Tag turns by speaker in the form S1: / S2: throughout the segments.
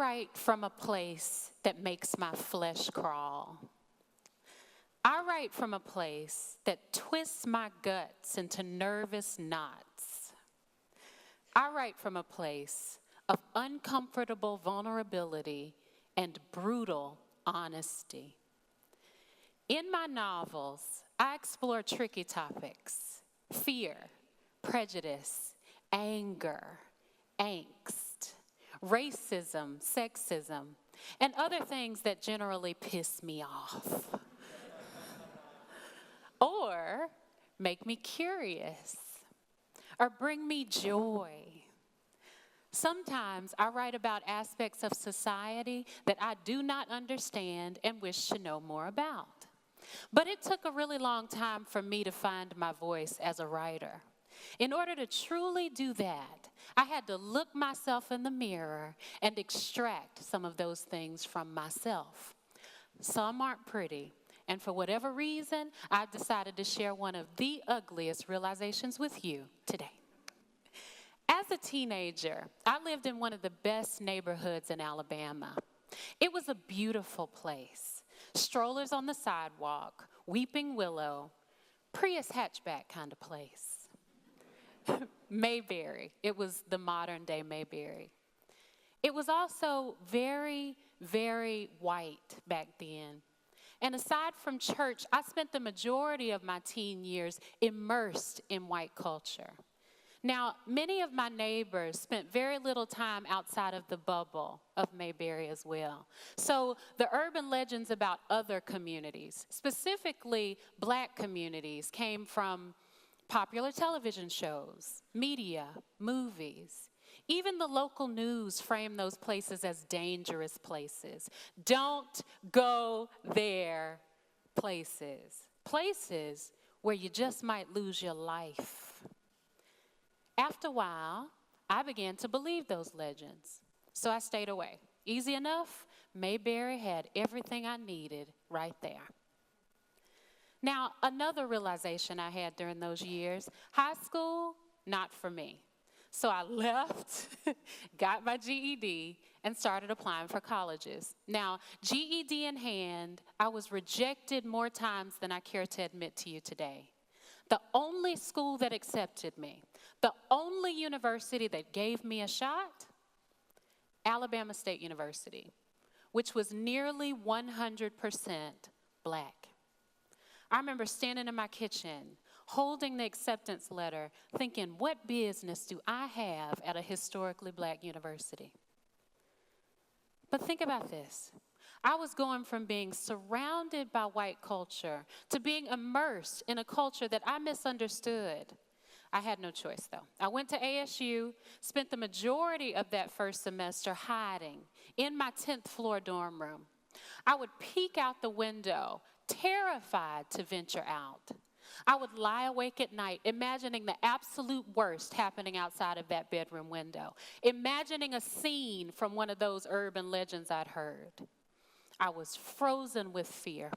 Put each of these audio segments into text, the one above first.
S1: write from a place that makes my flesh crawl. I write from a place that twists my guts into nervous knots. I write from a place of uncomfortable vulnerability and brutal honesty. In my novels, I explore tricky topics: fear, prejudice, anger, angst, racism, sexism, and other things that generally piss me off. Or make me curious, or bring me joy. Sometimes I write about aspects of society that I do not understand and wish to know more about. But it took a really long time for me to find my voice as a writer. In order to truly do that, I had to look myself in the mirror and extract some of those things from myself. Some aren't pretty, and for whatever reason, I've decided to share one of the ugliest realizations with you today. As a teenager, I lived in one of the best neighborhoods in Alabama. It was a beautiful place. Strollers on the sidewalk, weeping willow, Prius hatchback kind of place. Mayberry. It was the modern day Mayberry. It was also very, very white back then. And aside from church, I spent the majority of my teen years immersed in white culture. Now, many of my neighbors spent very little time outside of the bubble of Mayberry as well. So the urban legends about other communities, specifically black communities, came from popular television shows, media, movies. Even the local news framed those places as dangerous places. Don't go there places. Places where you just might lose your life. After a while, I began to believe those legends. So I stayed away. Easy enough, Mayberry had everything I needed right there. Now, another realization I had during those years, high school, not for me. So I left, got my GED, and started applying for colleges. Now, GED in hand, I was rejected more times than I care to admit to you today. The only school that accepted me, the only university that gave me a shot, Alabama State University, which was nearly 100% black. I remember standing in my kitchen, holding the acceptance letter, thinking, what business do I have at a historically black university? But think about this. I was going from being surrounded by white culture to being immersed in a culture that I misunderstood. I had no choice, though. I went to ASU, spent the majority of that first semester hiding in my 10th floor dorm room. I would peek out the window, terrified to venture out. I would lie awake at night, imagining the absolute worst happening outside of that bedroom window, imagining a scene from one of those urban legends I'd heard. I was frozen with fear.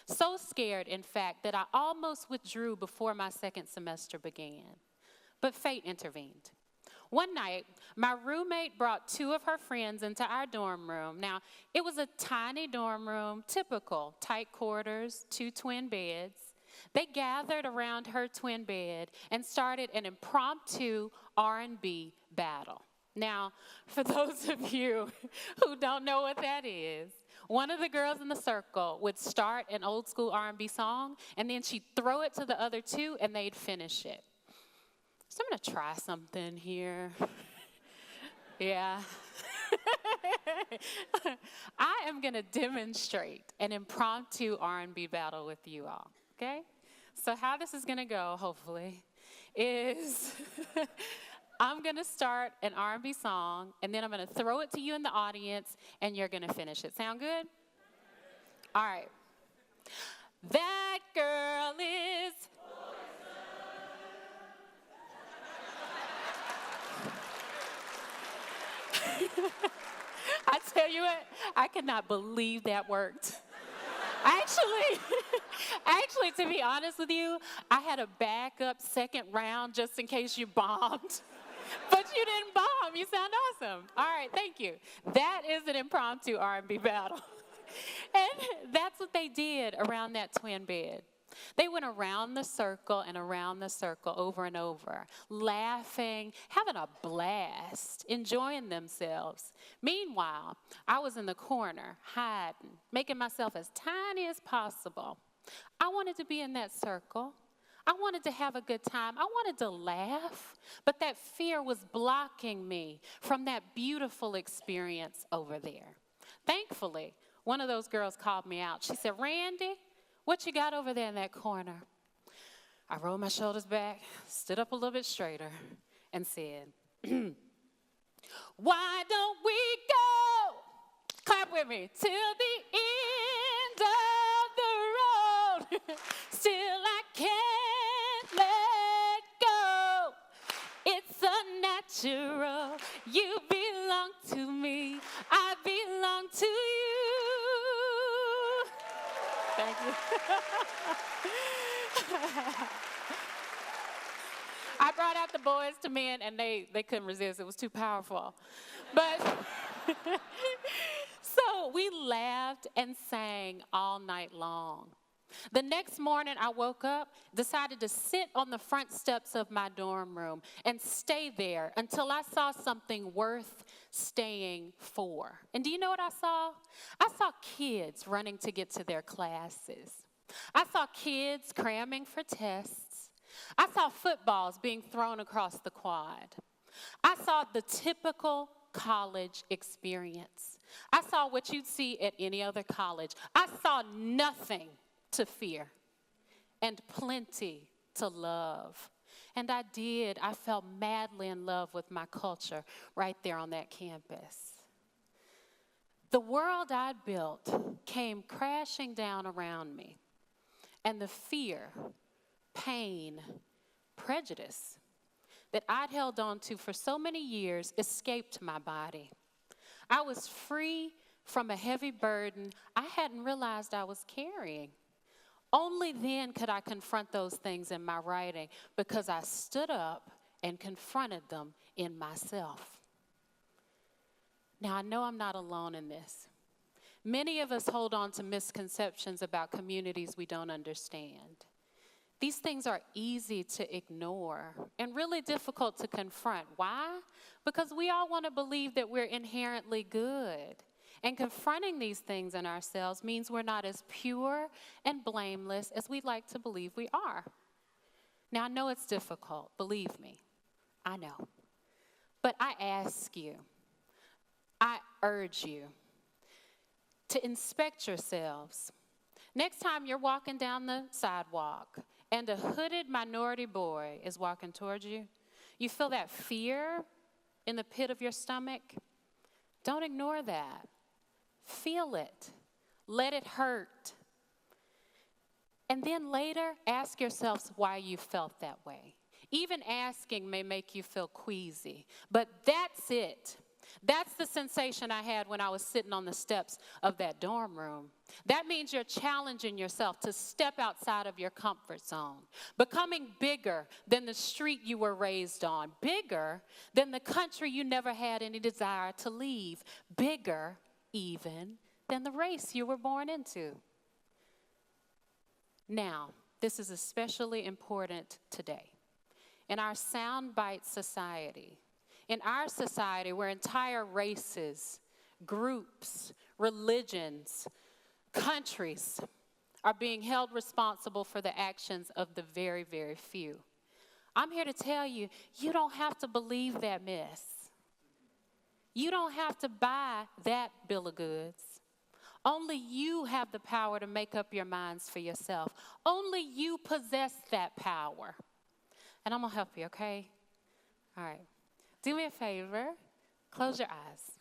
S1: So scared, in fact, that I almost withdrew before my second semester began. But fate intervened. One night, my roommate brought two of her friends into our dorm room. Now, it was a tiny dorm room, typical, tight quarters, 2 twin beds. They gathered around her twin bed and started an impromptu RnB battle. Now, for those of you who don't know what that is, one of the girls in the circle would start an old school R&B song, and then she'd throw it to the other two, and they'd finish it. So I'm going to try something here. Yeah. I am going to demonstrate an impromptu R&B battle with you all, okay? So how this is going to go, hopefully, is I'm going to start an R&B song, and then I'm going to throw it to you in the audience, and you're going to finish it. Sound good? All right. That girl is... I tell you what, I cannot believe that worked. Actually, to be honest with you, I had a backup second round just in case you bombed. But you didn't bomb. You sound awesome. All right, thank you. That is an impromptu RnB battle. And that's what they did around that twin bed. They went around the circle and around the circle over and over, laughing, having a blast, enjoying themselves. Meanwhile, I was in the corner, hiding, making myself as tiny as possible. I wanted to be in that circle. I wanted to have a good time. I wanted to laugh, but that fear was blocking me from that beautiful experience over there. Thankfully, one of those girls called me out. She said, "Randy, what you got over there in that corner?" I rolled my shoulders back, stood up a little bit straighter, and said, "Why don't we go," clap with me, "till the end of the road? Still I can't let go. It's unnatural. You belong to me. I belong to you." Thank you. I brought out the boys to men, and they couldn't resist. It was too powerful. But so we laughed and sang all night long. The next morning, I woke up, decided to sit on the front steps of my dorm room and stay there until I saw something worth staying for. And do you know what I saw? I saw kids running to get to their classes. I saw kids cramming for tests. I saw footballs being thrown across the quad. I saw the typical college experience. I saw what you'd see at any other college. I saw nothing to fear and plenty to love. And I did. I fell madly in love with my culture right there on that campus. The world I'd built came crashing down around me. And the fear, pain, prejudice that I'd held on to for so many years escaped my body. I was free from a heavy burden I hadn't realized I was carrying. Only then could I confront those things in my writing, because I stood up and confronted them in myself. Now, I know I'm not alone in this. Many of us hold on to misconceptions about communities we don't understand. These things are easy to ignore and really difficult to confront. Why? Because we all want to believe that we're inherently good. And confronting these things in ourselves means we're not as pure and blameless as we'd like to believe we are. Now, I know it's difficult, believe me. I know. But I ask you, I urge you to inspect yourselves. Next time you're walking down the sidewalk and a hooded minority boy is walking towards you, you feel that fear in the pit of your stomach? Don't ignore that. Feel it. Let it hurt. And then later, ask yourselves why you felt that way. Even asking may make you feel queasy, but that's it. That's the sensation I had when I was sitting on the steps of that dorm room. That means you're challenging yourself to step outside of your comfort zone, becoming bigger than the street you were raised on, bigger than the country you never had any desire to leave, bigger even than the race you were born into. Now, this is especially important today. In our soundbite society, where entire races, groups, religions, countries are being held responsible for the actions of the very, very few, I'm here to tell you, you don't have to believe that mess. You don't have to buy that bill of goods. Only you have the power to make up your minds for yourself. Only you possess that power. And I'm going to help you, okay? All right. Do me a favor. Close your eyes.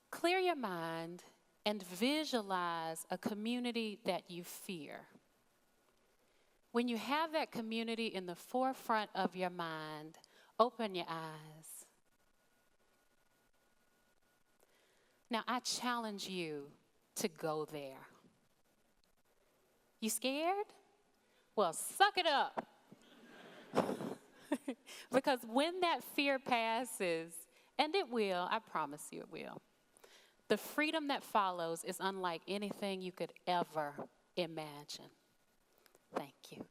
S1: Clear your mind and visualize a community that you fear. When you have that community in the forefront of your mind, open your eyes. Now, I challenge you to go there. You scared? Well, suck it up. Because when that fear passes, and it will, I promise you it will, the freedom that follows is unlike anything you could ever imagine. Thank you.